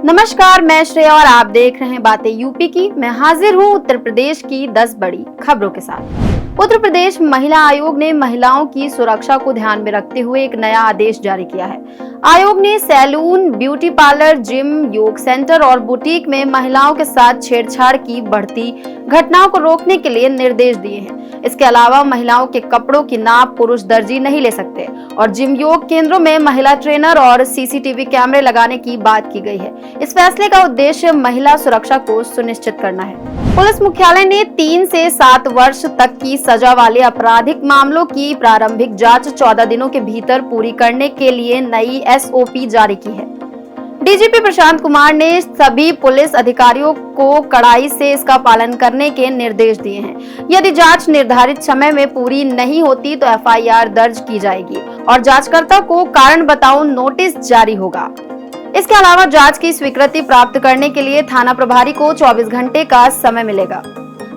नमस्कार, मैं श्रेया और आप देख रहे हैं बातें यूपी की। मैं हाजिर हूं उत्तर प्रदेश की 10 बड़ी खबरों के साथ। उत्तर प्रदेश महिला आयोग ने महिलाओं की सुरक्षा को ध्यान में रखते हुए एक नया आदेश जारी किया है। आयोग ने सैलून, ब्यूटी पार्लर, जिम, योग सेंटर और बुटीक में महिलाओं के साथ छेड़छाड़ की बढ़ती घटनाओं को रोकने के लिए निर्देश दिए हैं। इसके अलावा महिलाओं के कपड़ों की नाप पुरुष दर्जी नहीं ले सकते और जिम, योग केंद्रों में महिला ट्रेनर और सीसीटीवी कैमरे लगाने की बात की गई है। इस फैसले का उद्देश्य महिला सुरक्षा को सुनिश्चित करना है। पुलिस मुख्यालय ने 3 से 7 वर्ष तक की सजा वाले आपराधिक मामलों की प्रारंभिक जांच 14 दिनों के भीतर पूरी करने के लिए नई एसओपी जारी की है। डीजीपी प्रशांत कुमार ने सभी पुलिस अधिकारियों को कड़ाई से इसका पालन करने के निर्देश दिए हैं। यदि जांच निर्धारित समय में पूरी नहीं होती तो एफआईआर दर्ज की जाएगी और जांचकर्ता को कारण बताओ नोटिस जारी होगा। इसके अलावा जांच की स्वीकृति प्राप्त करने के लिए थाना प्रभारी को 24 घंटे का समय मिलेगा।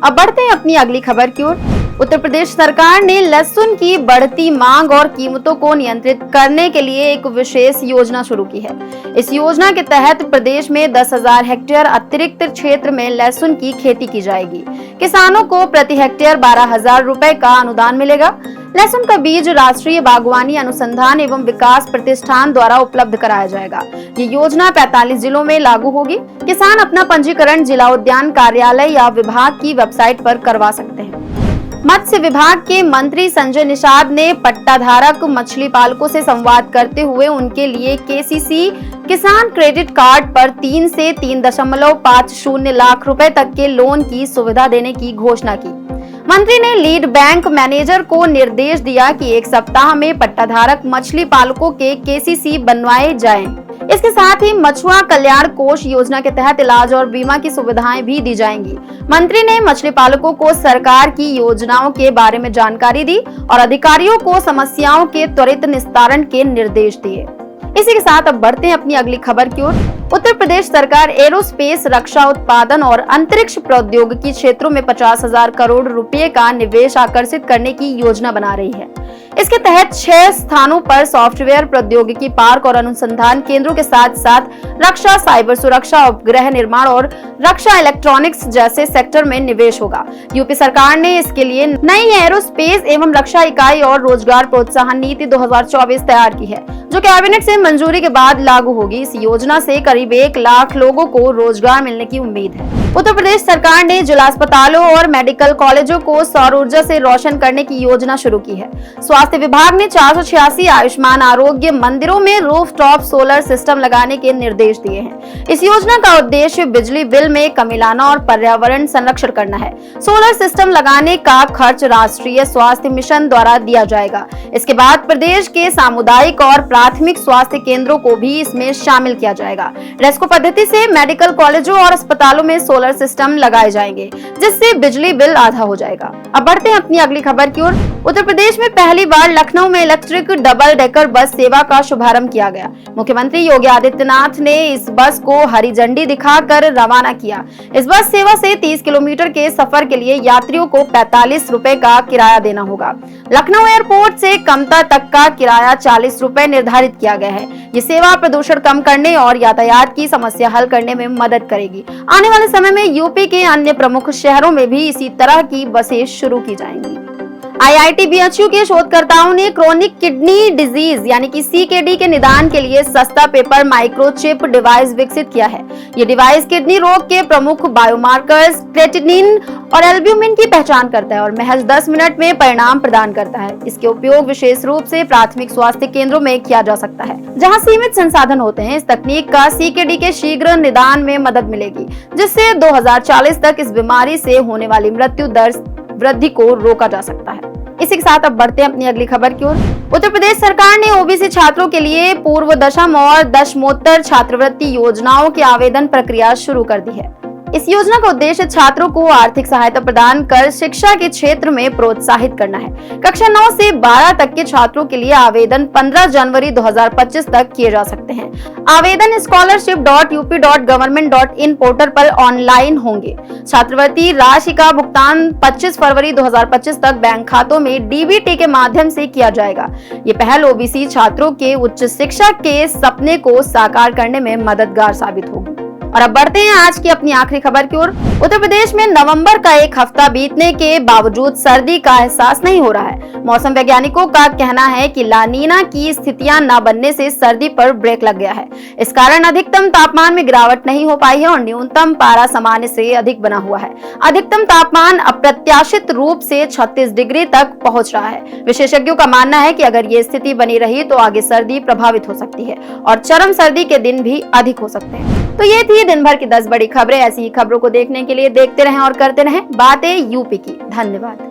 अब बढ़ते हैं अपनी अगली खबर की ओर। उत्तर प्रदेश सरकार ने लहसुन की बढ़ती मांग और कीमतों को नियंत्रित करने के लिए एक विशेष योजना शुरू की है। इस योजना के तहत प्रदेश में 10,000 हेक्टेयर अतिरिक्त क्षेत्र में लहसुन की खेती की जाएगी। किसानों को प्रति हेक्टेयर 12,000 रुपए का अनुदान मिलेगा। लहसुन का बीज राष्ट्रीय बागवानी अनुसंधान एवं विकास प्रतिष्ठान द्वारा उपलब्ध कराया जाएगा। ये योजना 45 जिलों में लागू होगी। किसान अपना पंजीकरण जिला उद्यान कार्यालय या विभाग की वेबसाइट पर करवा सकते हैं। मत्स्य विभाग के मंत्री संजय निषाद ने पट्टाधारक मछली पालकों से संवाद करते हुए उनके लिए केसीसी किसान क्रेडिट कार्ड पर 3 से 3.50 लाख रुपए तक के लोन की सुविधा देने की घोषणा की। मंत्री ने लीड बैंक मैनेजर को निर्देश दिया कि 1 सप्ताह में पट्टाधारक मछली पालकों के केसीसी बनवाए जाएं। इसके साथ ही मछुआ कल्याण कोष योजना के तहत इलाज और बीमा की सुविधाएं भी दी जाएंगी। मंत्री ने मछली पालकों को सरकार की योजनाओं के बारे में जानकारी दी और अधिकारियों को समस्याओं के त्वरित निस्तारण के निर्देश दिए। इसी के साथ अब बढ़ते हैं अपनी अगली खबर की ओर। उत्तर प्रदेश सरकार एरोस्पेस, रक्षा उत्पादन और अंतरिक्ष प्रौद्योगिकी क्षेत्रों में 50,000 करोड़ रुपए का निवेश आकर्षित करने की योजना बना रही है। इसके तहत 6 स्थानों पर सॉफ्टवेयर प्रौद्योगिकी पार्क और अनुसंधान केंद्रों के साथ साथ रक्षा, साइबर सुरक्षा, उपग्रह निर्माण और रक्षा इलेक्ट्रॉनिक्स जैसे सेक्टर में निवेश होगा। यूपी सरकार ने इसके लिए नई एरोस्पेस एवं रक्षा इकाई और रोजगार प्रोत्साहन नीति 2024 तैयार की है, जो कैबिनेट से मंजूरी के बाद लागू होगी। इस योजना से करीब 1 लाख लोगों को रोजगार मिलने की उम्मीद है। उत्तर प्रदेश सरकार ने जिला अस्पतालों और मेडिकल कॉलेजों को सौर ऊर्जा से रोशन करने की योजना शुरू की है। स्वास्थ्य विभाग ने 486 आयुष्मान आरोग्य मंदिरों में रूफटॉप सोलर सिस्टम लगाने के निर्देश दिए हैं। इस योजना का उद्देश्य बिजली बिल में कमी लाना और पर्यावरण संरक्षण करना है। सोलर सिस्टम लगाने का खर्च राष्ट्रीय स्वास्थ्य मिशन द्वारा दिया जाएगा। इसके बाद प्रदेश के सामुदायिक और प्राथमिक स्वास्थ्य केंद्रों को भी इसमें शामिल किया जाएगा। रेस्को पद्धति से मेडिकल कॉलेजों और अस्पतालों में सोलर सिस्टम लगाए जाएंगे, जिससे बिजली बिल आधा हो जाएगा। अब बढ़ते हैं अपनी अगली खबर की ओर। उत्तर प्रदेश में पहली बार लखनऊ में इलेक्ट्रिक डबल डेकर बस सेवा का शुभारंभ किया गया। मुख्यमंत्री योगी आदित्यनाथ ने इस बस को हरी झंडी दिखाकर रवाना किया। इस बस सेवा से 30 किलोमीटर के सफर के लिए यात्रियों को 45 रुपए का किराया देना होगा। लखनऊ एयरपोर्ट से कमता तक का किराया 40 रुपए निर्धारित किया गया है। ये सेवा प्रदूषण कम करने और यातायात की समस्या हल करने में मदद करेगी। आने वाले समय में यूपी के अन्य प्रमुख शहरों में भी इसी तरह की बसें शुरू की जाएंगी। आईआईटी बीएचयू के शोधकर्ताओं ने क्रोनिक किडनी डिजीज यानी कि सीकेडी के निदान के लिए सस्ता पेपर माइक्रोचिप डिवाइस विकसित किया है। ये डिवाइस किडनी रोग के प्रमुख बायोमार्कर्स क्रेटिनिन और एल्ब्यूमिन की पहचान करता है और महज 10 मिनट में परिणाम प्रदान करता है। इसके उपयोग विशेष रूप से प्राथमिक स्वास्थ्य केंद्रों में किया जा सकता है, जहां सीमित संसाधन होते हैं। इस तकनीक का सीकेडी के शीघ्र निदान में मदद मिलेगी, जिससे 2040 तक इस बीमारी से होने वाली मृत्यु दर वृद्धि को रोका जा सकता है। इसी के साथ अब बढ़ते हैं अपनी अगली खबर की ओर। उत्तर प्रदेश सरकार ने ओबीसी छात्रों के लिए पूर्व दशम और दशमोत्तर छात्रवृत्ति योजनाओं की आवेदन प्रक्रिया शुरू कर दी है। इस योजना का उद्देश्य छात्रों को आर्थिक सहायता प्रदान कर शिक्षा के क्षेत्र में प्रोत्साहित करना है। कक्षा 9 से 12 तक के छात्रों के लिए आवेदन 15 जनवरी 2025 तक किए जा सकते हैं। आवेदन scholarship.up.government.in पोर्टल पर ऑनलाइन होंगे। छात्रवृत्ति राशि का भुगतान 25 फरवरी 2025 तक बैंक खातों में डीबीटी के माध्यम से किया जाएगा। ये पहल ओबीसी छात्रों के उच्च शिक्षा के सपने को साकार करने में मददगार साबित होगी। और अब बढ़ते हैं आज की अपनी आखिरी खबर की ओर। उत्तर प्रदेश में नवंबर का एक हफ्ता बीतने के बावजूद सर्दी का एहसास नहीं हो रहा है। मौसम वैज्ञानिकों का कहना है कि ला नीना की स्थितियां न बनने से सर्दी पर ब्रेक लग गया है। इस कारण अधिकतम तापमान में गिरावट नहीं हो पाई है और न्यूनतम पारा सामान्य से अधिक बना हुआ है। अधिकतम तापमान अप्रत्याशित रूप से 36 डिग्री तक पहुंच रहा है। विशेषज्ञों का मानना है कि अगर ये स्थिति बनी रही तो आगे सर्दी प्रभावित हो सकती है और चरम सर्दी के दिन भी अधिक हो सकते हैं। तो ये थी दिन भर की 10 बड़ी खबरें। ऐसी ही खबरों को देखने के लिए देखते रहें और करते रहें बातें यूपी की। धन्यवाद।